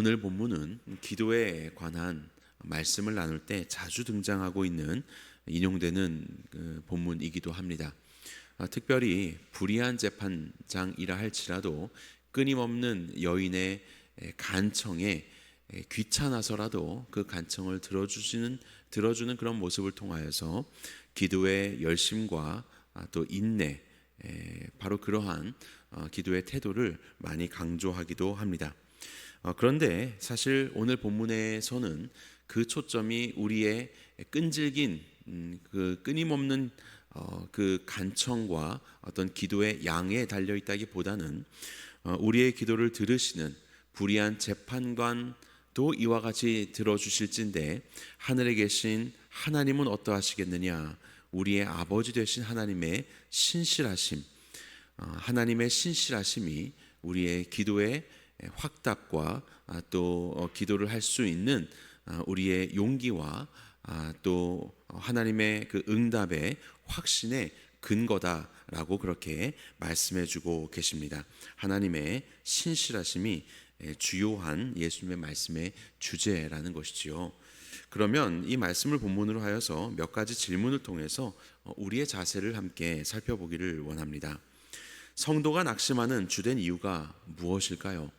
오늘 본문은 기도에 관한 말씀을 나눌 때 자주 등장하고 있는 인용되는 본문이기도 합니다. 특별히 불의한 재판장이라 할지라도 끊임없는 여인의 간청에 귀찮아서라도 그 간청을 들어주는 그런 모습을 통하여서 기도의 열심과 또 인내, 바로 그러한 기도의 태도를 많이 강조하기도 합니다. 그런데 사실 오늘 본문에서는 그 초점이 우리의 끈질긴 그 끊임없는 그 간청과 어떤 기도의 양에 달려 있다기보다는 우리의 기도를 들으시는 불의한 재판관도 이와 같이 들어주실진데 하늘에 계신 하나님은 어떠하시겠느냐. 우리의 아버지 되신 하나님의 신실하심, 하나님의 신실하심이 우리의 기도의 확답과 또 기도를 할 수 있는 우리의 용기와 또 하나님의 그 응답의 확신의 근거다라고 그렇게 말씀해 주고 계십니다. 하나님의 신실하심이 주요한 예수님의 말씀의 주제라는 것이지요. 그러면 이 말씀을 본문으로 하여서 몇 가지 질문을 통해서 우리의 자세를 함께 살펴보기를 원합니다. 성도가 낙심하는 주된 이유가 무엇일까요?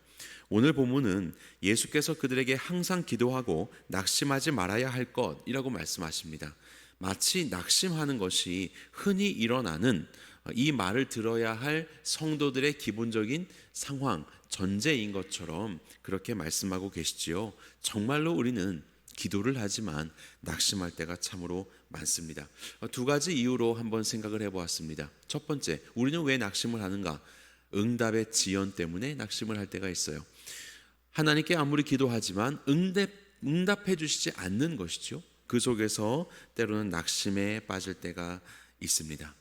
오늘 본문은 예수께서 그들에게 항상 기도하고 낙심하지 말아야 할 것이라고 말씀하십니다. 마치 낙심하는 것이 흔히 일어나는 이 말을 들어야 할 성도들의 기본적인 상황, 전제인 것처럼 그렇게 말씀하고 계시지요. 정말로 우리는 기도를 하지만 낙심할 때가 참으로 많습니다. 두 가지 이유로 한번 생각을 해보았습니다. 첫 번째, 우리는 왜 낙심을 하는가? 응답의 지연 때문에 낙심을 할 때가 있어요. 하나님께 아무리 기도하지만 응답해 주시지 않는 것이죠. 그 속에서 때로는 낙심에 빠질 때가 있습니다.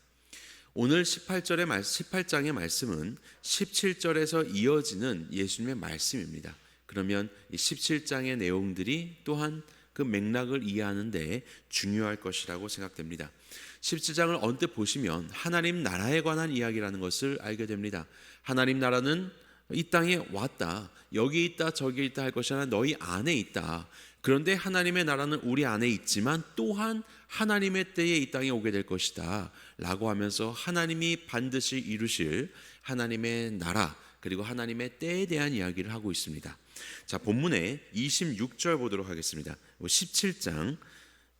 오늘 18장의 말씀은 17절에서 이어지는 예수님의 말씀입니다. 그러면 이 17장의 내용들이 또한 그 맥락을 이해하는 데 중요할 것이라고 생각됩니다. 17장을 언뜻 보시면 하나님 나라에 관한 이야기라는 것을 알게 됩니다. 하나님 나라는 이 땅에 왔다. 여기 있다 저기 있다 할 것이 아니라 너희 안에 있다. 그런데 하나님의 나라는 우리 안에 있지만 또한 하나님의 때에 이 땅에 오게 될 것이다 라고 하면서 하나님이 반드시 이루실 하나님의 나라 그리고 하나님의 때에 대한 이야기를 하고 있습니다. 자, 본문의 26절 보도록 하겠습니다. 17장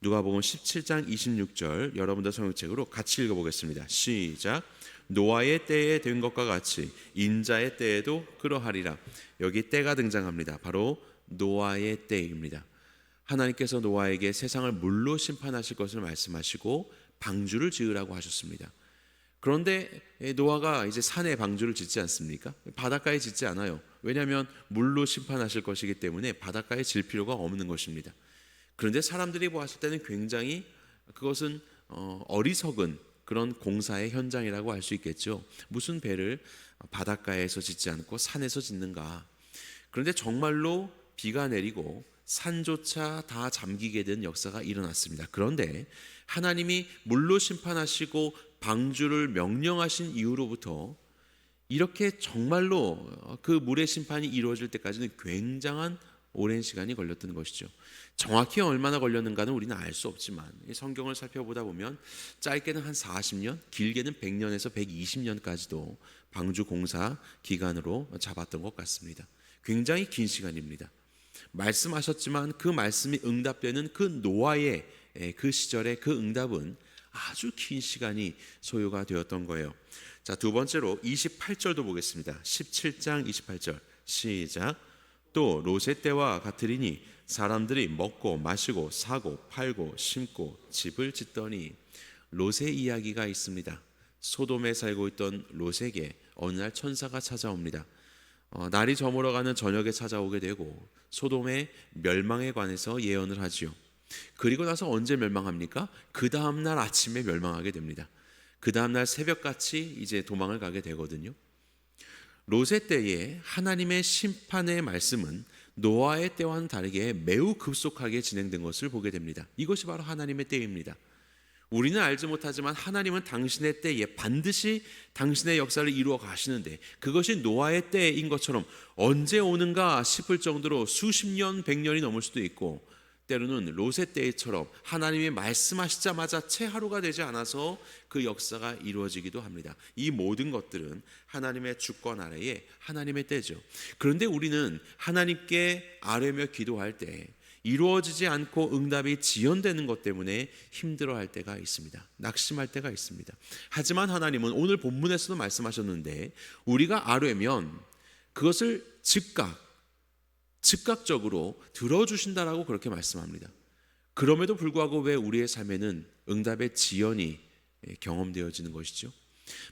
누가복음 17장 26절 여러분들 성경책으로 같이 읽어보겠습니다. 시작. 노아의 때에 된 것과 같이 인자의 때에도 그러하리라. 여기 때가 등장합니다. 바로 노아의 때입니다. 하나님께서 노아에게 세상을 물로 심판하실 것을 말씀하시고 방주를 지으라고 하셨습니다. 그런데 노아가 이제 산에 방주를 짓지 않습니까? 바닷가에 짓지 않아요. 왜냐하면 물로 심판하실 것이기 때문에 바닷가에 질 필요가 없는 것입니다. 그런데 사람들이 보았을 때는 굉장히 그것은 어리석은 그런 공사의 현장이라고 할 수 있겠죠. 무슨 배를 바닷가에서 짓지 않고 산에서 짓는가. 그런데 정말로 비가 내리고 산조차 다 잠기게 된 역사가 일어났습니다. 그런데 하나님이 물로 심판하시고 방주를 명령하신 이후로부터 이렇게 정말로 그 물의 심판이 이루어질 때까지는 굉장한 오랜 시간이 걸렸던 것이죠. 정확히 얼마나 걸렸는가는 우리는 알 수 없지만 성경을 살펴보다 보면 짧게는 한 40년, 길게는 100년에서 120년까지도 방주 공사 기간으로 잡았던 것 같습니다. 굉장히 긴 시간입니다. 말씀하셨지만 그 말씀이 응답되는 그 노아의 그 시절의 그 응답은 아주 긴 시간이 소요가 되었던 거예요. 자, 두 번째로 28절도 보겠습니다. 17장 28절 시작. 또 롯의 때와 같으리니 사람들이 먹고 마시고 사고 팔고 심고 집을 짓더니. 롯의 이야기가 있습니다. 소돔에 살고 있던 롯에게 어느 날 천사가 찾아옵니다. 날이 저물어가는 저녁에 찾아오게 되고 소돔의 멸망에 관해서 예언을 하지요. 그리고 나서 언제 멸망합니까? 그 다음날 아침에 멸망하게 됩니다. 그 다음날 새벽같이 이제 도망을 가게 되거든요. 롯의 때에 하나님의 심판의 말씀은 노아의 때와는 다르게 매우 급속하게 진행된 것을 보게 됩니다. 이것이 바로 하나님의 때입니다. 우리는 알지 못하지만 하나님은 당신의 때에 반드시 당신의 역사를 이루어 가시는데, 그것이 노아의 때인 것처럼 언제 오는가 싶을 정도로 수십 년, 100년이 넘을 수도 있고, 때로는 롯의 때처럼 하나님이 말씀하시자마자 채 하루가 되지 않아서 그 역사가 이루어지기도 합니다. 이 모든 것들은 하나님의 주권 아래에 하나님의 때죠. 그런데 우리는 하나님께 아뢰며 기도할 때 이루어지지 않고 응답이 지연되는 것 때문에 힘들어할 때가 있습니다. 낙심할 때가 있습니다. 하지만 하나님은 오늘 본문에서도 말씀하셨는데, 우리가 아뢰면 그것을 즉각적으로 들어주신다라고 그렇게 말씀합니다. 그럼에도 불구하고 왜 우리의 삶에는 응답의 지연이 경험되어지는 것이죠?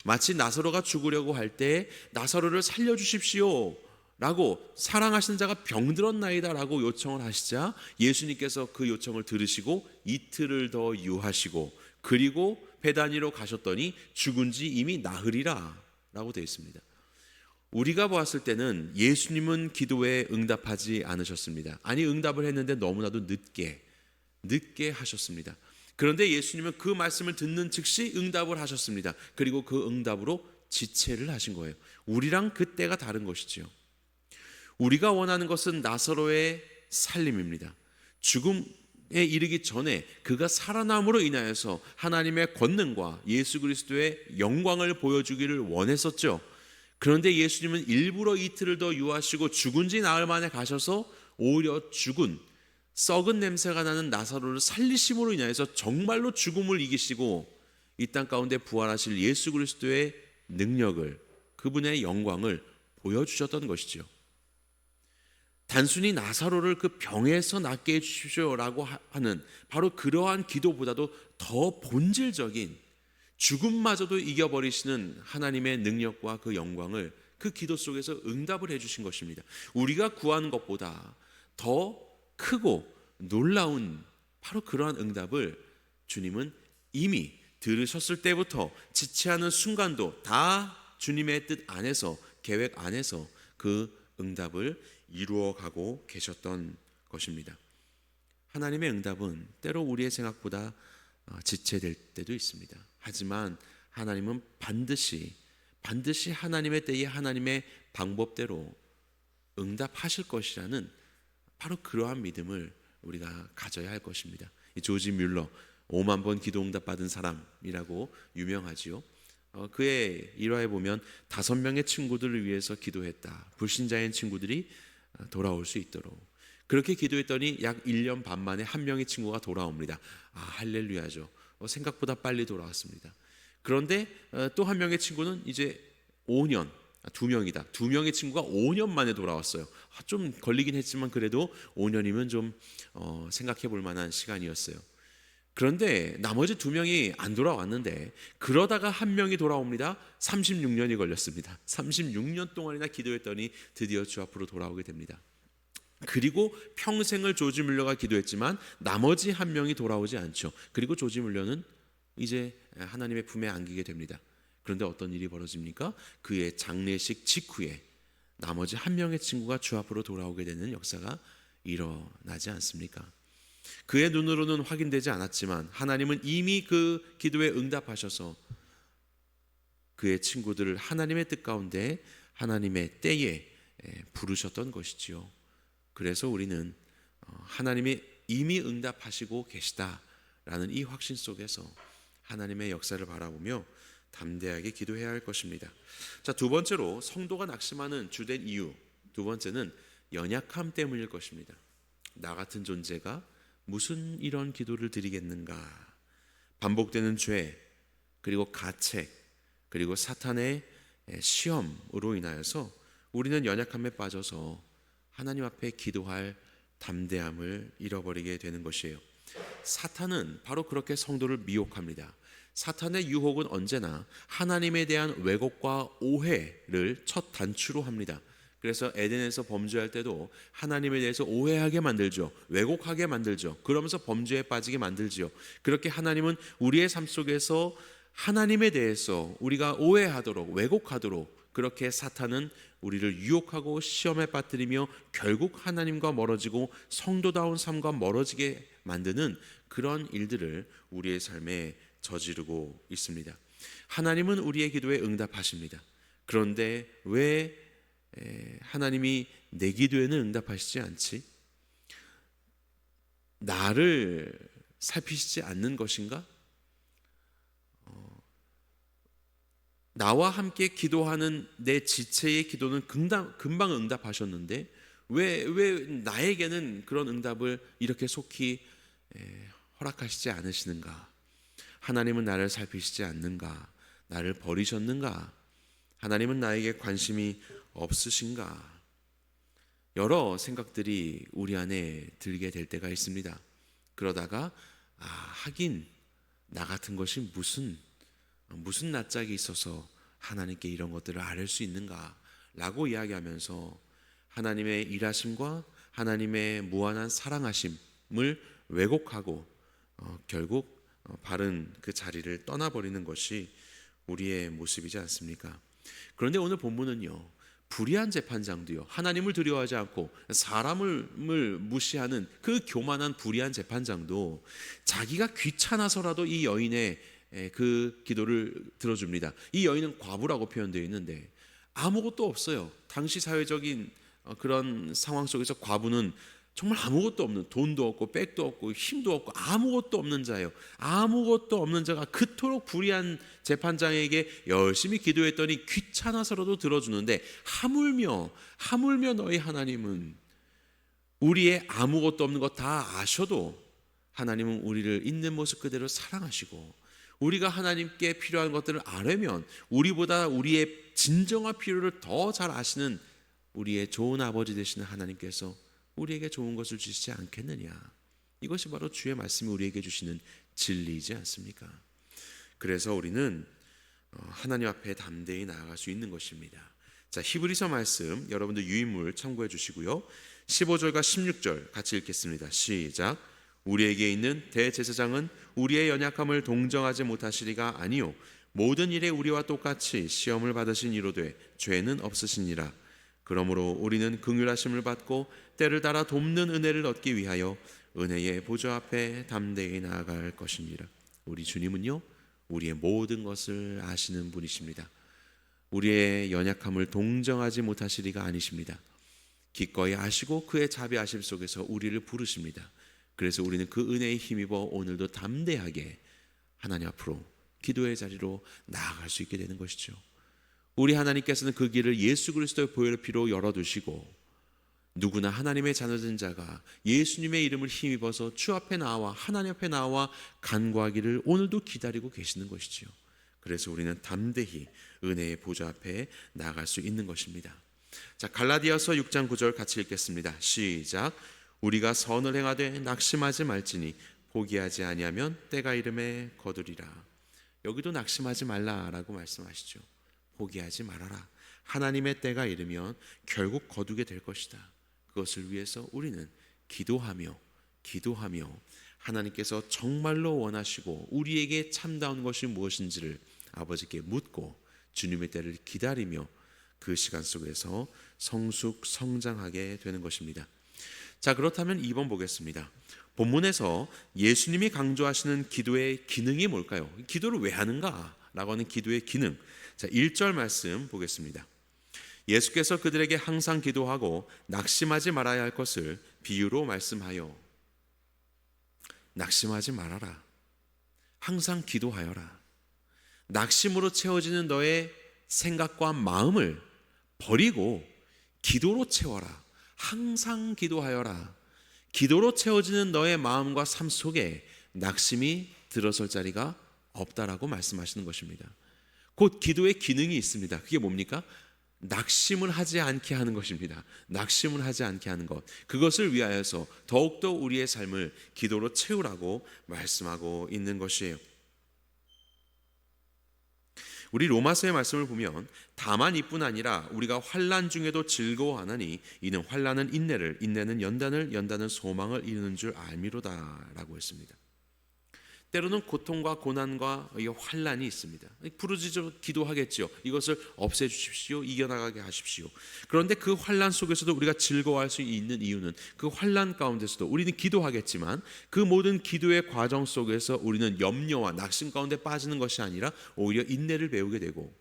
마치 나사로가 죽으려고 할 때 나사로를 살려주십시오 라고, 사랑하시는 자가 병들었나이다 라고 요청을 하시자 예수님께서 그 요청을 들으시고 이틀을 더 유하시고, 그리고 베다니로 가셨더니 죽은 지 이미 나흘이라 라고 되어 있습니다. 우리가 보았을 때는 예수님은 기도에 응답하지 않으셨습니다. 아니, 응답을 했는데 너무나도 늦게 하셨습니다. 그런데 예수님은 그 말씀을 듣는 즉시 응답을 하셨습니다. 그리고 그 응답으로 지체를 하신 거예요. 우리랑 그 때가 다른 것이지요. 우리가 원하는 것은 나사로의 살림입니다. 죽음에 이르기 전에 그가 살아남으로 인하여서 하나님의 권능과 예수 그리스도의 영광을 보여주기를 원했었죠. 그런데 예수님은 일부러 이틀을 더 유하시고 죽은 지 나흘 만에 가셔서 오히려 썩은 냄새가 나는 나사로를 살리심으로 인하여서 정말로 죽음을 이기시고 이 땅 가운데 부활하실 예수 그리스도의 능력을, 그분의 영광을 보여주셨던 것이죠. 단순히 나사로를 그 병에서 낫게 해주십시오라고 하는 바로 그러한 기도보다도 더 본질적인 죽음마저도 이겨버리시는 하나님의 능력과 그 영광을 그 기도 속에서 응답을 해주신 것입니다. 우리가 구하는 것보다 더 크고 놀라운 바로 그러한 응답을 주님은 이미 들으셨을 때부터 지체하는 순간도 다 주님의 뜻 안에서, 계획 안에서 그 응답을 이루어가고 계셨던 것입니다. 하나님의 응답은 때로 우리의 생각보다 지체될 때도 있습니다. 하지만 하나님은 반드시 하나님의 때에 하나님의 방법대로 응답하실 것이라는 바로 그러한 믿음을 우리가 가져야 할 것입니다. 이 조지 뮬러, 5만 번 기도 응답 받은 사람이라고 유명하지요. 그의 일화에 보면 5명의 친구들을 위해서 기도했다. 불신자인 친구들이 돌아올 수 있도록 그렇게 기도했더니 약 1년 반 만에 한 명의 친구가 돌아옵니다. 할렐루야죠. 생각보다 빨리 돌아왔습니다. 그런데 또 한 명의 친구는 이제 5년, 2명이다. 2명의 친구가 5년 만에 돌아왔어요. 좀 걸리긴 했지만 그래도 5년이면 좀 생각해 볼 만한 시간이었어요. 그런데 나머지 2명이 안 돌아왔는데, 그러다가 한 명이 돌아옵니다. 36년이 걸렸습니다. 36년 동안이나 기도했더니 드디어 주 앞으로 돌아오게 됩니다. 그리고 평생을 조지 뮬러가 기도했지만 나머지 한 명이 돌아오지 않죠. 그리고 조지 뮬러는 이제 하나님의 품에 안기게 됩니다. 그런데 어떤 일이 벌어집니까? 그의 장례식 직후에 나머지 한 명의 친구가 주 앞으로 돌아오게 되는 역사가 일어나지 않습니까? 그의 눈으로는 확인되지 않았지만 하나님은 이미 그 기도에 응답하셔서 그의 친구들을 하나님의 뜻 가운데 하나님의 때에 부르셨던 것이지요. 그래서 우리는 하나님이 이미 응답하시고 계시다라는 이 확신 속에서 하나님의 역사를 바라보며 담대하게 기도해야 할 것입니다. 자, 두 번째로 성도가 낙심하는 주된 이유, 두 번째는 연약함 때문일 것입니다. 나 같은 존재가 무슨 이런 기도를 드리겠는가? 반복되는 죄, 그리고 가책, 그리고 사탄의 시험으로 인하여서 우리는 연약함에 빠져서 하나님 앞에 기도할 담대함을 잃어버리게 되는 것이에요. 사탄은 바로 그렇게 성도를 미혹합니다. 사탄의 유혹은 언제나 하나님에 대한 왜곡과 오해를 첫 단추로 합니다. 그래서 에덴에서 범죄할 때도 하나님에 대해서 오해하게 만들죠. 왜곡하게 만들죠. 그러면서 범죄에 빠지게 만들죠. 그렇게 하나님은 우리의 삶 속에서 하나님에 대해서 우리가 오해하도록, 왜곡하도록 그렇게 사탄은 우리를 유혹하고 시험에 빠뜨리며 결국 하나님과 멀어지고 성도다운 삶과 멀어지게 만드는 그런 일들을 우리의 삶에 저지르고 있습니다. 하나님은 우리의 기도에 응답하십니다. 그런데 왜 하나님이 내 기도에는 응답하시지 않지? 나를 살피시지 않는 것인가? 나와 함께 기도하는 내 지체의 기도는 금방 응답하셨는데 왜 나에게는 그런 응답을 이렇게 속히 허락하시지 않으시는가? 하나님은 나를 살피시지 않는가? 나를 버리셨는가? 하나님은 나에게 관심이 없으신가? 여러 생각들이 우리 안에 들게 될 때가 있습니다. 그러다가 하긴 나 같은 것이 무슨 낯짝이 있어서 하나님께 이런 것들을 아뢰 수 있는가 라고 이야기하면서 하나님의 일하심과 하나님의 무한한 사랑하심을 왜곡하고 결국 바른 그 자리를 떠나버리는 것이 우리의 모습이지 않습니까? 그런데 오늘 본문은요, 불의한 재판장도요, 하나님을 두려워하지 않고 사람을 무시하는 그 교만한 불의한 재판장도 자기가 귀찮아서라도 이 여인의 그 기도를 들어줍니다. 이 여인은 과부라고 표현되어 있는데 아무것도 없어요. 당시 사회적인 그런 상황 속에서 과부는 정말 아무것도 없는, 돈도 없고 백도 없고 힘도 없고 아무것도 없는 자예요. 아무것도 없는 자가 그토록 불의한 재판장에게 열심히 기도했더니 귀찮아서라도 들어주는데 하물며 너희 하나님은 우리의 아무것도 없는 것 다 아셔도 하나님은 우리를 있는 모습 그대로 사랑하시고 우리가 하나님께 필요한 것들을 아뢰면 우리보다 우리의 진정한 필요를 더 잘 아시는 우리의 좋은 아버지 되시는 하나님께서 우리에게 좋은 것을 주시지 않겠느냐. 이것이 바로 주의 말씀이 우리에게 주시는 진리이지 않습니까? 그래서 우리는 하나님 앞에 담대히 나아갈 수 있는 것입니다. 자, 히브리서 말씀 여러분들 유인물 참고해 주시고요. 15절과 16절 같이 읽겠습니다. 시작. 우리에게 있는 대제사장은 우리의 연약함을 동정하지 못하시리가 아니요 모든 일에 우리와 똑같이 시험을 받으신 이로되 죄는 없으시니라. 그러므로 우리는 긍휼하심을 받고 때를 따라 돕는 은혜를 얻기 위하여 은혜의 보좌 앞에 담대히 나아갈 것입니다. 우리 주님은요, 우리의 모든 것을 아시는 분이십니다. 우리의 연약함을 동정하지 못하시리가 아니십니다. 기꺼이 아시고 그의 자비하심 속에서 우리를 부르십니다. 그래서 우리는 그 은혜에 힘입어 오늘도 담대하게 하나님 앞으로 기도의 자리로 나아갈 수 있게 되는 것이죠. 우리 하나님께서는 그 길을 예수 그리스도의 보혈의 피로 열어두시고 누구나 하나님의 자녀된 자가 예수님의 이름을 힘입어서 주 앞에 나와 하나님 앞에 나와 간구하기를 오늘도 기다리고 계시는 것이지요. 그래서 우리는 담대히 은혜의 보좌 앞에 나아갈 수 있는 것입니다. 자, 갈라디아서 6장 9절 같이 읽겠습니다. 시작. 우리가 선을 행하되 낙심하지 말지니 포기하지 아니하면 때가 이름에 거두리라. 여기도 낙심하지 말라라고 말씀하시죠. 포기하지 말아라. 하나님의 때가 이르면 결국 거두게 될 것이다. 그것을 위해서 우리는 기도하며 하나님께서 정말로 원하시고 우리에게 참다운 것이 무엇인지를 아버지께 묻고 주님의 때를 기다리며 그 시간 속에서 성숙성장하게 되는 것입니다. 자, 그렇다면 2번 보겠습니다. 본문에서 예수님이 강조하시는 기도의 기능이 뭘까요? 기도를 왜 하는가? 라고 하는 기도의 기능. 자, 1절 말씀 보겠습니다. 예수께서 그들에게 항상 기도하고 낙심하지 말아야 할 것을 비유로 말씀하여 낙심하지 말아라. 항상 기도하여라. 낙심으로 채워지는 너의 생각과 마음을 버리고 기도로 채워라. 항상 기도하여라. 기도로 채워지는 너의 마음과 삶 속에 낙심이 들어설 자리가 없다라고 말씀하시는 것입니다. 곧 기도의 기능이 있습니다. 그게 뭡니까? 낙심을 하지 않게 하는 것입니다. 낙심을 하지 않게 하는 것. 그것을 위하여서 더욱더 우리의 삶을 기도로 채우라고 말씀하고 있는 것이에요. 우리 로마서의 말씀을 보면 다만 이뿐 아니라 우리가 환난 중에도 즐거워하나니 이는 환난은 인내를, 인내는 연단을, 연단은 소망을 이루는 줄 알미로다 라고 했습니다. 때로는 고통과 고난과 이 환난이 있습니다. 부르짖어 기도하겠죠. 이것을 없애주십시오. 이겨나가게 하십시오. 그런데 그 환난 속에서도 우리가 즐거워할 수 있는 이유는 그 환난 가운데서도 우리는 기도하겠지만 그 모든 기도의 과정 속에서 우리는 염려와 낙심 가운데 빠지는 것이 아니라 오히려 인내를 배우게 되고,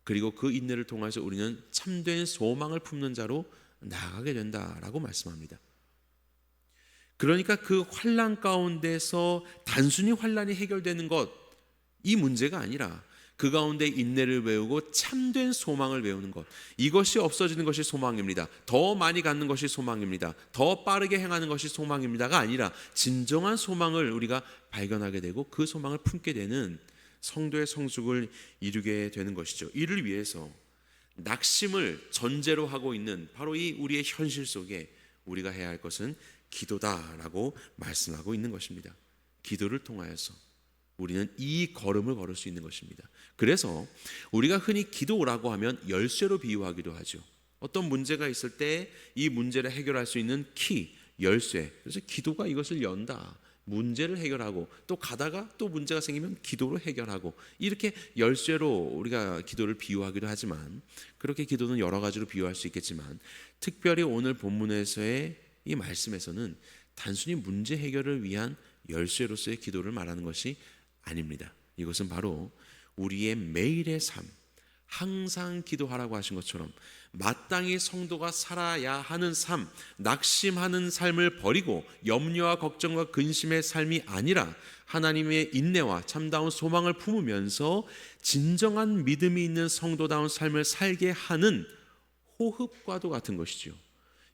그리고 그 인내를 통해서 우리는 참된 소망을 품는 자로 나아가게 된다라고 말씀합니다. 그러니까 그 환난 가운데서 단순히 환난이 해결되는 것, 이 문제가 아니라 그 가운데 인내를 배우고 참된 소망을 배우는 것, 이것이 없어지는 것이 소망입니다. 더 많이 갖는 것이 소망입니다. 더 빠르게 행하는 것이 소망입니다가 아니라 진정한 소망을 우리가 발견하게 되고 그 소망을 품게 되는 성도의 성숙을 이루게 되는 것이죠. 이를 위해서 낙심을 전제로 하고 있는 바로 이 우리의 현실 속에 우리가 해야 할 것은 기도다라고 말씀하고 있는 것입니다. 기도를 통하여서 우리는 이 걸음을 걸을 수 있는 것입니다. 그래서 우리가 흔히 기도라고 하면 열쇠로 비유하기도 하죠. 어떤 문제가 있을 때 이 문제를 해결할 수 있는 키, 열쇠. 그래서 기도가 이것을 연다. 문제를 해결하고 또 가다가 또 문제가 생기면 기도로 해결하고, 이렇게 열쇠로 우리가 기도를 비유하기도 하지만, 그렇게 기도는 여러 가지로 비유할 수 있겠지만 특별히 오늘 본문에서의 이 말씀에서는 단순히 문제 해결을 위한 열쇠로서의 기도를 말하는 것이 아닙니다. 이것은 바로 우리의 매일의 삶, 항상 기도하라고 하신 것처럼 마땅히 성도가 살아야 하는 삶, 낙심하는 삶을 버리고 염려와 걱정과 근심의 삶이 아니라 하나님의 인내와 참다운 소망을 품으면서 진정한 믿음이 있는 성도다운 삶을 살게 하는 호흡과도 같은 것이죠.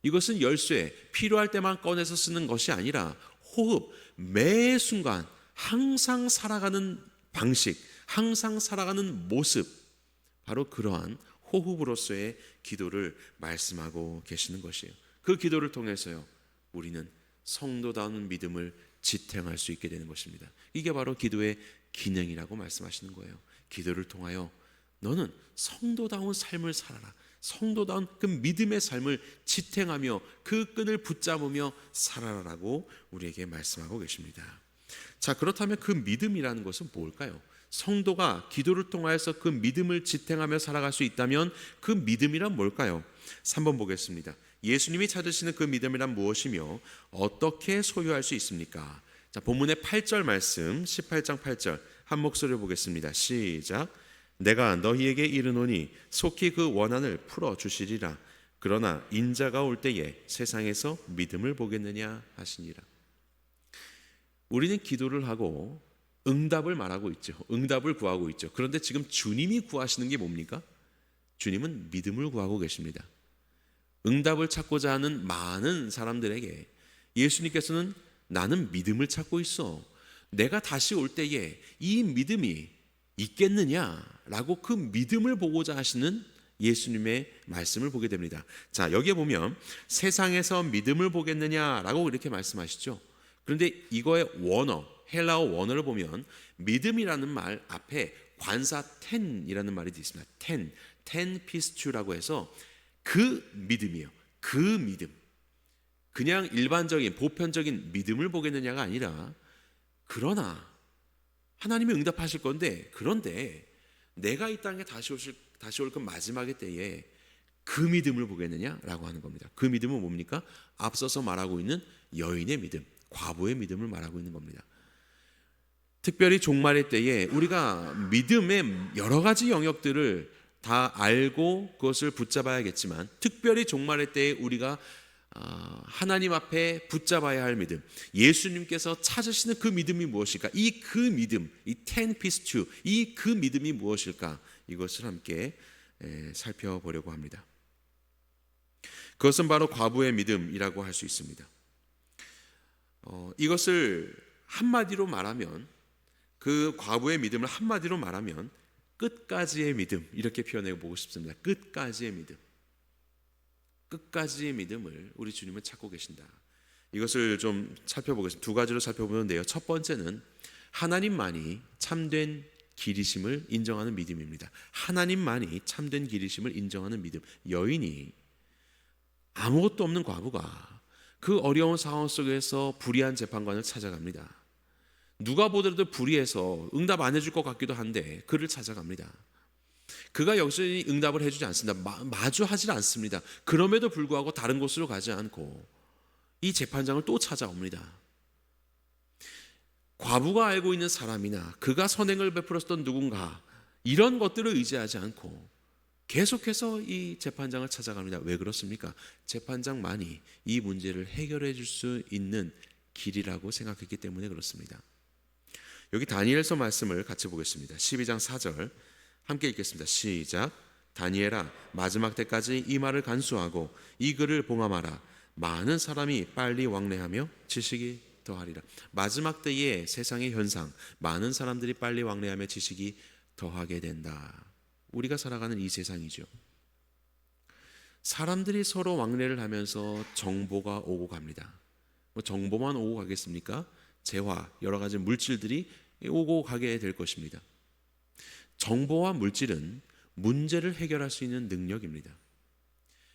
이것은 열쇠, 필요할 때만 꺼내서 쓰는 것이 아니라 호흡, 매 순간 항상 살아가는 방식, 항상 살아가는 모습, 바로 그러한 호흡으로서의 기도를 말씀하고 계시는 것이에요. 그 기도를 통해서요, 우리는 성도다운 믿음을 지탱할 수 있게 되는 것입니다. 이게 바로 기도의 기능이라고 말씀하시는 거예요. 기도를 통하여 너는 성도다운 삶을 살아라. 성도다운 그 믿음의 삶을 지탱하며 그 끈을 붙잡으며 살아라라고 우리에게 말씀하고 계십니다. 자, 그렇다면 그 믿음이라는 것은 뭘까요? 성도가 기도를 통하여서 그 믿음을 지탱하며 살아갈 수 있다면 그 믿음이란 뭘까요? 3번 보겠습니다. 예수님이 찾으시는 그 믿음이란 무엇이며 어떻게 소유할 수 있습니까? 자, 본문의 8절 말씀, 18장 8절 한 목소리로 보겠습니다. 시작. 내가 너희에게 이르노니 속히 그 원한을 풀어 주시리라. 그러나 인자가 올 때에 세상에서 믿음을 보겠느냐 하시니라. 우리는 기도를 하고 응답을 말하고 있죠. 응답을 구하고 있죠. 그런데 지금 주님이 구하시는 게 뭡니까? 주님은 믿음을 구하고 계십니다. 응답을 찾고자 하는 많은 사람들에게 예수님께서는 나는 믿음을 찾고 있어. 내가 다시 올 때에 이 믿음이 있겠느냐라고 그 믿음을 보고자 하시는 예수님의 말씀을 보게 됩니다. 자, 여기에 보면 세상에서 믿음을 보겠느냐라고 이렇게 말씀하시죠. 그런데 이거의 원어, 헬라어 원어를 보면 믿음이라는 말 앞에 관사 텐이라는 말이 있습니다. 텐 피스추라고 해서 그 믿음이에요. 그 믿음. 그냥 일반적인 보편적인 믿음을 보겠느냐가 아니라, 그러나 하나님이 응답하실 건데, 그런데 내가 이 땅에 다시 올 그 마지막의 때에 그 믿음을 보겠느냐라고 하는 겁니다. 그 믿음은 뭡니까? 앞서서 말하고 있는 여인의 믿음, 과부의 믿음을 말하고 있는 겁니다. 특별히 종말의 때에 우리가 믿음의 여러 가지 영역들을 다 알고 그것을 붙잡아야겠지만, 특별히 종말의 때에 우리가 하나님 앞에 붙잡아야 할 믿음, 예수님께서 찾으시는 그 믿음이 무엇일까? 이 그 믿음, 이 텐 피스추, 이 그 믿음이 무엇일까? 이것을 함께 살펴보려고 합니다. 그것은 바로 과부의 믿음이라고 할 수 있습니다. 이것을 한마디로 말하면, 그 과부의 믿음을 한마디로 말하면 끝까지의 믿음, 이렇게 표현해 보고 싶습니다. 끝까지의 믿음. 끝까지의 믿음을 우리 주님은 찾고 계신다. 이것을 좀 살펴보겠습니다. 두 가지로 살펴보는데요. 첫 번째는 하나님만이 참된 길이심을 인정하는 믿음입니다. 하나님만이 참된 길이심을 인정하는 믿음. 여인이, 아무것도 없는 과부가 그 어려운 상황 속에서 불의한 재판관을 찾아갑니다. 누가 보더라도 불의해서 응답 안 해줄 것 같기도 한데 그를 찾아갑니다. 그가 여전히 응답을 해주지 않습니다. 마주하지 않습니다. 그럼에도 불구하고 다른 곳으로 가지 않고 이 재판장을 또 찾아옵니다. 과부가 알고 있는 사람이나 그가 선행을 베풀었던 누군가, 이런 것들을 의지하지 않고 계속해서 이 재판장을 찾아갑니다. 왜 그렇습니까? 재판장만이 이 문제를 해결해 줄 수 있는 길이라고 생각했기 때문에 그렇습니다. 여기 다니엘서 말씀을 같이 보겠습니다. 12장 4절 함께 읽겠습니다. 시작. 다니엘아, 마지막 때까지 이 말을 간수하고 이 글을 봉함하라. 많은 사람이 빨리 왕래하며 지식이 더하리라. 마지막 때의 세상의 현상, 많은 사람들이 빨리 왕래하며 지식이 더하게 된다. 우리가 살아가는 이 세상이죠. 사람들이 서로 왕래를 하면서 정보가 오고 갑니다. 뭐 정보만 오고 가겠습니까? 재화, 여러 가지 물질들이 오고 가게 될 것입니다. 정보와 물질은 문제를 해결할 수 있는 능력입니다.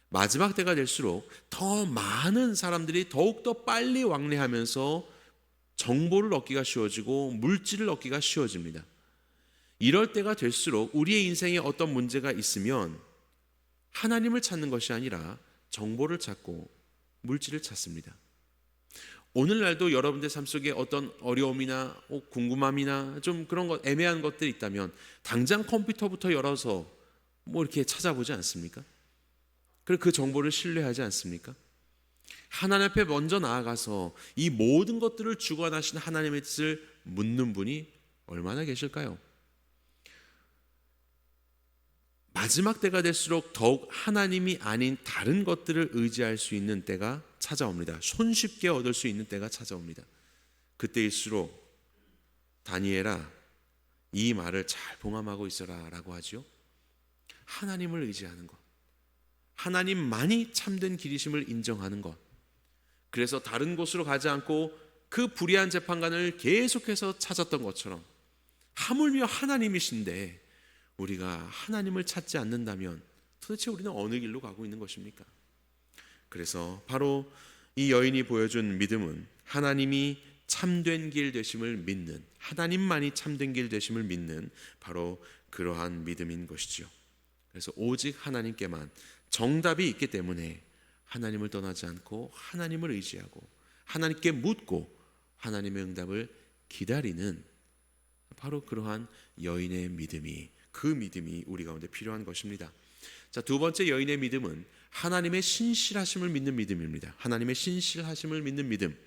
마지막 때가 될수록 더 많은 사람들이 더욱더 빨리 왕래하면서 정보를 얻기가 쉬워지고 물질을 얻기가 쉬워집니다. 이럴 때가 될수록 우리의 인생에 어떤 문제가 있으면 하나님을 찾는 것이 아니라 정보를 찾고 물질을 찾습니다. 오늘날도 여러분들 삶 속에 어떤 어려움이나 궁금함이나 좀 그런 것, 애매한 것들이 있다면 당장 컴퓨터부터 열어서 뭐 이렇게 찾아보지 않습니까? 그리고 그 정보를 신뢰하지 않습니까? 하나님 앞에 먼저 나아가서 이 모든 것들을 주관하신 하나님의 뜻을 묻는 분이 얼마나 계실까요? 마지막 때가 될수록 더욱 하나님이 아닌 다른 것들을 의지할 수 있는 때가 찾아옵니다. 손쉽게 얻을 수 있는 때가 찾아옵니다. 그때일수록 다니엘아, 이 말을 잘 봉함하고 있어라 라고 하죠. 하나님을 의지하는 것, 하나님만이 참된 길이심을 인정하는 것. 그래서 다른 곳으로 가지 않고 그 불의한 재판관을 계속해서 찾았던 것처럼 하물며 하나님이신데 우리가 하나님을 찾지 않는다면 도대체 우리는 어느 길로 가고 있는 것입니까? 그래서 바로 이 여인이 보여준 믿음은 하나님이 참된 길 되심을 믿는, 하나님만이 참된 길 되심을 믿는 바로 그러한 믿음인 것이지요. 그래서 오직 하나님께만 정답이 있기 때문에 하나님을 떠나지 않고 하나님을 의지하고 하나님께 묻고 하나님의 응답을 기다리는 바로 그러한 여인의 믿음이, 그 믿음이 우리 가운데 필요한 것입니다. 자, 두 번째 여인의 믿음은 하나님의 신실하심을 믿는 믿음입니다. 하나님의 신실하심을 믿는 믿음.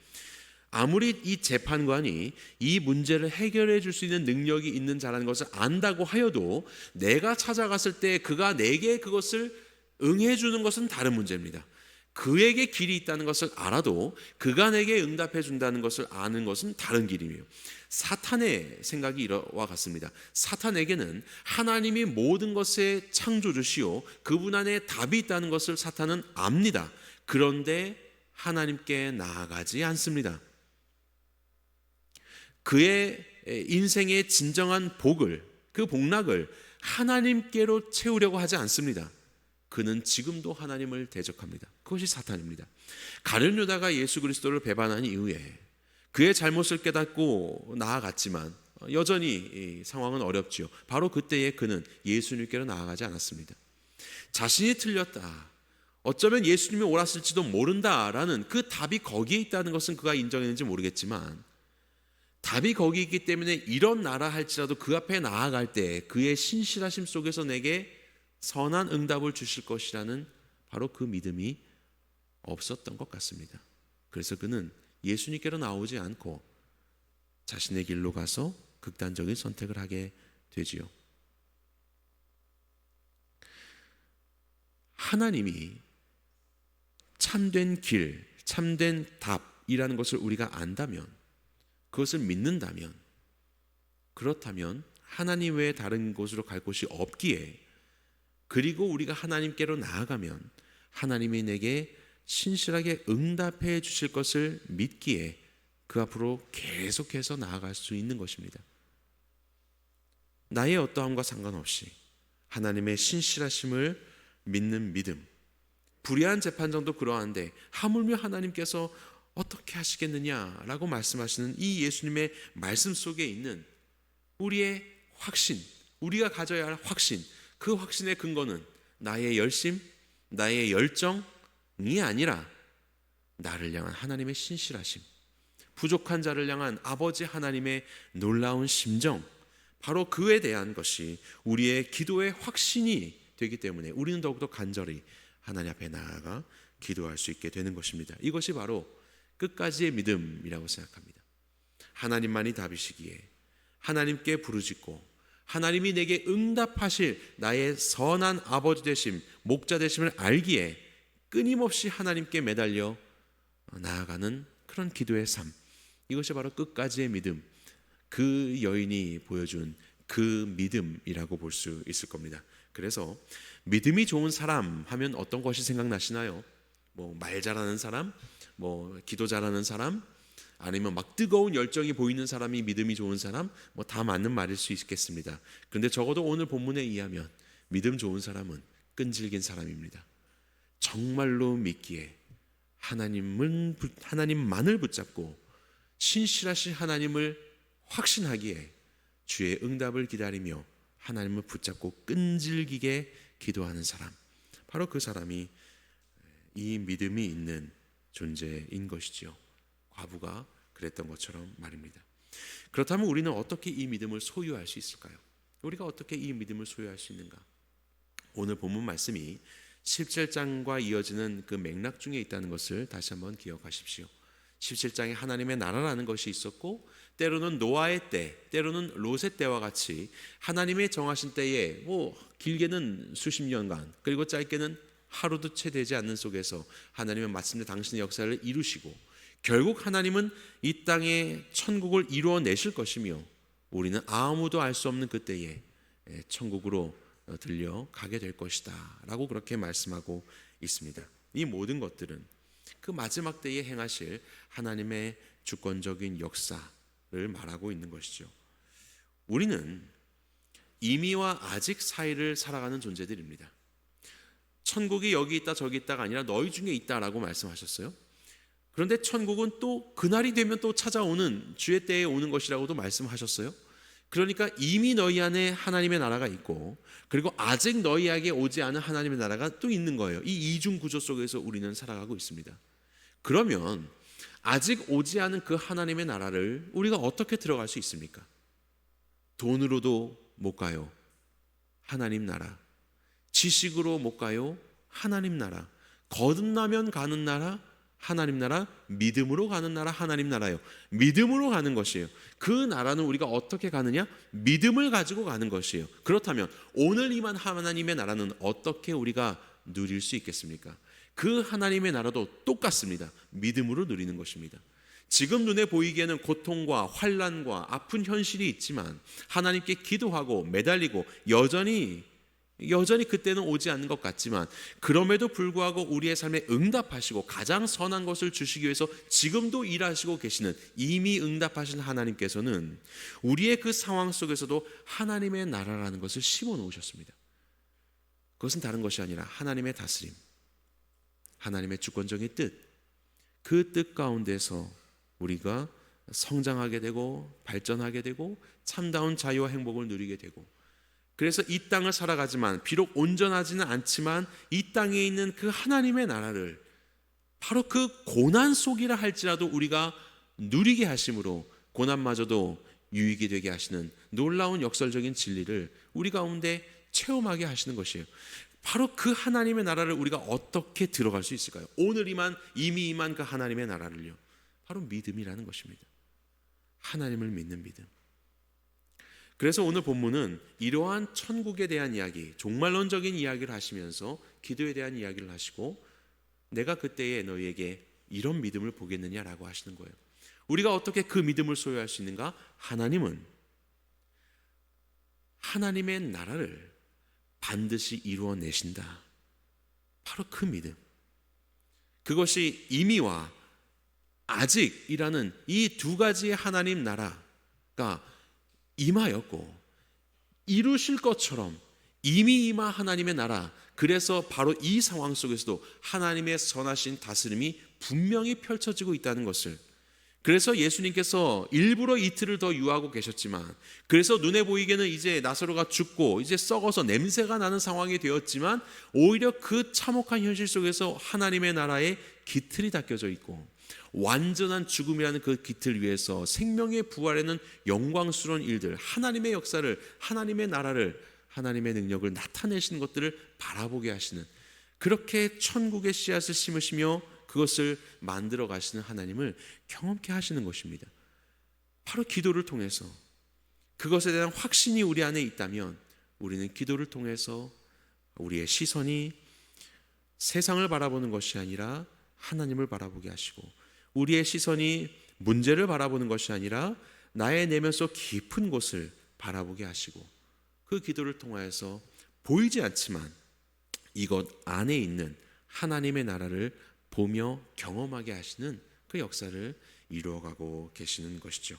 아무리 이 재판관이 이 문제를 해결해 줄 수 있는 능력이 있는 자라는 것을 안다고 하여도 내가 찾아갔을 때 그가 내게 그것을 응해 주는 것은 다른 문제입니다. 그에게 길이 있다는 것을 알아도 그가 내게 응답해 준다는 것을 아는 것은 다른 길이에요. 사탄의 생각이 이와 같습니다. 사탄에게는 하나님이 모든 것의 창조주시오, 그분 안에 답이 있다는 것을 사탄은 압니다. 그런데 하나님께 나아가지 않습니다. 그의 인생의 진정한 복을, 그 복락을 하나님께로 채우려고 하지 않습니다. 그는 지금도 하나님을 대적합니다. 그것이 사탄입니다. 가룟 유다가 예수 그리스도를 배반한 이후에 그의 잘못을 깨닫고 나아갔지만 여전히 이 상황은 어렵지요. 바로 그때에 그는 예수님께로 나아가지 않았습니다. 자신이 틀렸다, 어쩌면 예수님이 옳았을지도 모른다라는 그 답이 거기에 있다는 것은 그가 인정했는지 모르겠지만, 답이 거기 있기 때문에 일어나라 할지라도 그 앞에 나아갈 때 그의 신실하심 속에서 내게 선한 응답을 주실 것이라는 바로 그 믿음이 없었던 것 같습니다. 그래서 그는 예수님께로 나오지 않고 자신의 길로 가서 극단적인 선택을 하게 되지요. 하나님이 참된 길, 참된 답이라는 것을 우리가 안다면, 그것을 믿는다면, 그렇다면 하나님 외에 다른 곳으로 갈 곳이 없기에, 그리고 우리가 하나님께로 나아가면 하나님이 내게 신실하게 응답해 주실 것을 믿기에 그 앞으로 계속해서 나아갈 수 있는 것입니다. 나의 어떠함과 상관없이 하나님의 신실하심을 믿는 믿음. 불의한 재판정도 그러한데 하물며 하나님께서 어떻게 하시겠느냐라고 말씀하시는 이 예수님의 말씀 속에 있는 우리의 확신, 우리가 가져야 할 확신, 그 확신의 근거는 나의 열심, 나의 열정이 아니라 나를 향한 하나님의 신실하심, 부족한 자를 향한 아버지 하나님의 놀라운 심정, 바로 그에 대한 것이 우리의 기도의 확신이 되기 때문에 우리는 더욱더 간절히 하나님 앞에 나아가 기도할 수 있게 되는 것입니다. 이것이 바로 끝까지의 믿음이라고 생각합니다. 하나님만이 답이시기에 하나님께 부르짖고 하나님이 내게 응답하실 나의 선한 아버지 되심, 목자 되심을 알기에 끊임없이 하나님께 매달려 나아가는 그런 기도의 삶, 이것이 바로 끝까지의 믿음, 그 여인이 보여준 그 믿음이라고 볼 수 있을 겁니다. 그래서 믿음이 좋은 사람 하면 어떤 것이 생각나시나요? 말 잘하는 사람, 기도 잘하는 사람, 아니면 막 뜨거운 열정이 보이는 사람이 믿음이 좋은 사람, 다 맞는 말일 수 있겠습니다. 그런데 적어도 오늘 본문에 의하면 믿음 좋은 사람은 끈질긴 사람입니다. 정말로 믿기에 하나님만을 붙잡고 신실하신 하나님을 확신하기에 주의 응답을 기다리며 하나님을 붙잡고 끈질기게 기도하는 사람, 바로 그 사람이 이 믿음이 있는 존재인 것이지요. 과부가 그랬던 것처럼 말입니다. 그렇다면 우리는 어떻게 이 믿음을 소유할 수 있을까요? 우리가 어떻게 이 믿음을 소유할 수 있는가? 오늘 본문 말씀이 17장과 이어지는 그 맥락 중에 있다는 것을 다시 한번 기억하십시오. 17장에 하나님의 나라라는 것이 있었고, 때로는 노아의 때, 때로는 롯의 때와 같이 하나님의 정하신 때에 길게는 수십 년간, 그리고 짧게는 하루도 채 되지 않는 속에서 하나님은 마침내 당신의 역사를 이루시고 결국 하나님은 이 땅에 천국을 이루어내실 것이며 우리는 아무도 알 수 없는 그때에 천국으로 들려가게 될 것이다 라고 그렇게 말씀하고 있습니다. 이 모든 것들은 그 마지막 때에 행하실 하나님의 주권적인 역사를 말하고 있는 것이죠. 우리는 이미와 아직 사이를 살아가는 존재들입니다. 천국이 여기 있다 저기 있다가 아니라 너희 중에 있다라고 말씀하셨어요. 그런데 천국은 또 그날이 되면 또 찾아오는 주의 때에 오는 것이라고도 말씀하셨어요. 그러니까 이미 너희 안에 하나님의 나라가 있고, 그리고 아직 너희에게 오지 않은 하나님의 나라가 또 있는 거예요. 이 이중 구조 속에서 우리는 살아가고 있습니다. 그러면 아직 오지 않은 그 하나님의 나라를 우리가 어떻게 들어갈 수 있습니까? 돈으로도 못 가요. 하나님 나라. 지식으로 못 가요. 하나님 나라. 거듭나면 가는 나라, 하나님 나라. 믿음으로 가는 나라, 하나님 나라요. 믿음으로 가는 것이에요. 그 나라는 우리가 어떻게 가느냐? 믿음을 가지고 가는 것이에요. 그렇다면 오늘 임한 하나님의 나라는 어떻게 우리가 누릴 수 있겠습니까? 그 하나님의 나라도 똑같습니다. 믿음으로 누리는 것입니다. 지금 눈에 보이기에는 고통과 환난과 아픈 현실이 있지만 하나님께 기도하고 매달리고 여전히 그때는 오지 않는 것 같지만, 그럼에도 불구하고 우리의 삶에 응답하시고 가장 선한 것을 주시기 위해서 지금도 일하시고 계시는, 이미 응답하신 하나님께서는 우리의 그 상황 속에서도 하나님의 나라라는 것을 심어 놓으셨습니다. 그것은 다른 것이 아니라 하나님의 다스림, 하나님의 주권적인 뜻, 그 뜻 가운데서 우리가 성장하게 되고 발전하게 되고 참다운 자유와 행복을 누리게 되고, 그래서 이 땅을 살아가지만 비록 온전하지는 않지만 이 땅에 있는 그 하나님의 나라를 바로 그 고난 속이라 할지라도 우리가 누리게 하심으로 고난마저도 유익이 되게 하시는 놀라운 역설적인 진리를 우리 가운데 체험하게 하시는 것이에요. 바로 그 하나님의 나라를 우리가 어떻게 들어갈 수 있을까요? 오늘 이미 임한 그 하나님의 나라를요, 바로 믿음이라는 것입니다. 하나님을 믿는 믿음. 그래서 오늘 본문은 이러한 천국에 대한 이야기, 종말론적인 이야기를 하시면서 기도에 대한 이야기를 하시고, 내가 그때에 너희에게 이런 믿음을 보겠느냐라고 하시는 거예요. 우리가 어떻게 그 믿음을 소유할 수 있는가? 하나님은 하나님의 나라를 반드시 이루어내신다. 바로 그 믿음. 그것이 이미와 아직이라는 이 두 가지의 하나님 나라가 임하였고 이루실 것처럼 이미 임한 하나님의 나라, 그래서 바로 이 상황 속에서도 하나님의 선하신 다스림이 분명히 펼쳐지고 있다는 것을, 그래서 예수님께서 일부러 이틀을 더 유하고 계셨지만, 그래서 눈에 보이게는 이제 나사로가 죽고 이제 썩어서 냄새가 나는 상황이 되었지만, 오히려 그 참혹한 현실 속에서 하나님의 나라의 기틀이 닦여져 있고, 완전한 죽음이라는 그 기틀 위에서 생명의 부활에는 영광스러운 일들, 하나님의 역사를, 하나님의 나라를, 하나님의 능력을 나타내시는 것들을 바라보게 하시는, 그렇게 천국의 씨앗을 심으시며 그것을 만들어 가시는 하나님을 경험케 하시는 것입니다. 바로 기도를 통해서, 그것에 대한 확신이 우리 안에 있다면 우리는 기도를 통해서 우리의 시선이 세상을 바라보는 것이 아니라 하나님을 바라보게 하시고, 우리의 시선이 문제를 바라보는 것이 아니라 나의 내면 속 깊은 곳을 바라보게 하시고, 그 기도를 통하여서 보이지 않지만 이것 안에 있는 하나님의 나라를 보며 경험하게 하시는 그 역사를 이루어가고 계시는 것이죠.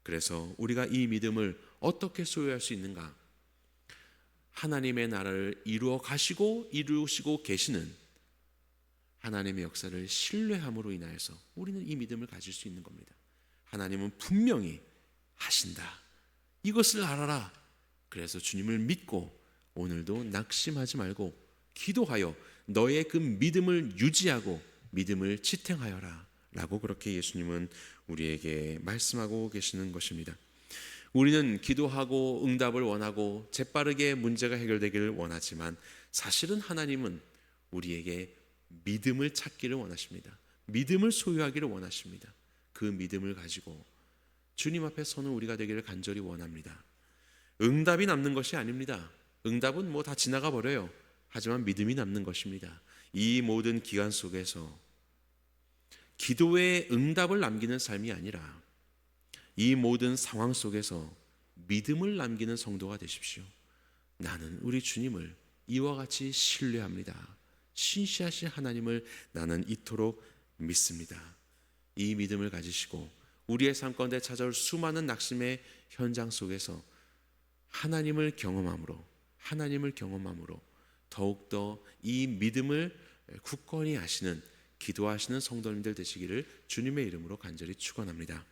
그래서 우리가 이 믿음을 어떻게 소유할 수 있는가? 하나님의 나라를 이루어 가시고 이루시고 계시는 하나님의 역사를 신뢰함으로 인하여서 우리는 이 믿음을 가질 수 있는 겁니다. 하나님은 분명히 하신다, 이것을 알아라. 그래서 주님을 믿고 오늘도 낙심하지 말고 기도하여 너의 그 믿음을 유지하고 믿음을 지탱하여라 라고, 그렇게 예수님은 우리에게 말씀하고 계시는 것입니다. 우리는 기도하고 응답을 원하고 재빠르게 문제가 해결되기를 원하지만, 사실은 하나님은 우리에게 믿음을 찾기를 원하십니다. 믿음을 소유하기를 원하십니다. 그 믿음을 가지고 주님 앞에 서는 우리가 되기를 간절히 원합니다. 응답이 남는 것이 아닙니다. 응답은 뭐 다 지나가 버려요. 하지만 믿음이 남는 것입니다. 이 모든 기간 속에서 기도의 응답을 남기는 삶이 아니라 이 모든 상황 속에서 믿음을 남기는 성도가 되십시오. 나는 우리 주님을 이와 같이 신뢰합니다. 신실하신 하나님을 나는 이토록 믿습니다. 이 믿음을 가지시고 우리의 삶 가운데 찾아올 수많은 낙심의 현장 속에서 하나님을 경험함으로 더욱더 이 믿음을 굳건히 하시는, 기도하시는 성도님들 되시기를 주님의 이름으로 간절히 축원합니다.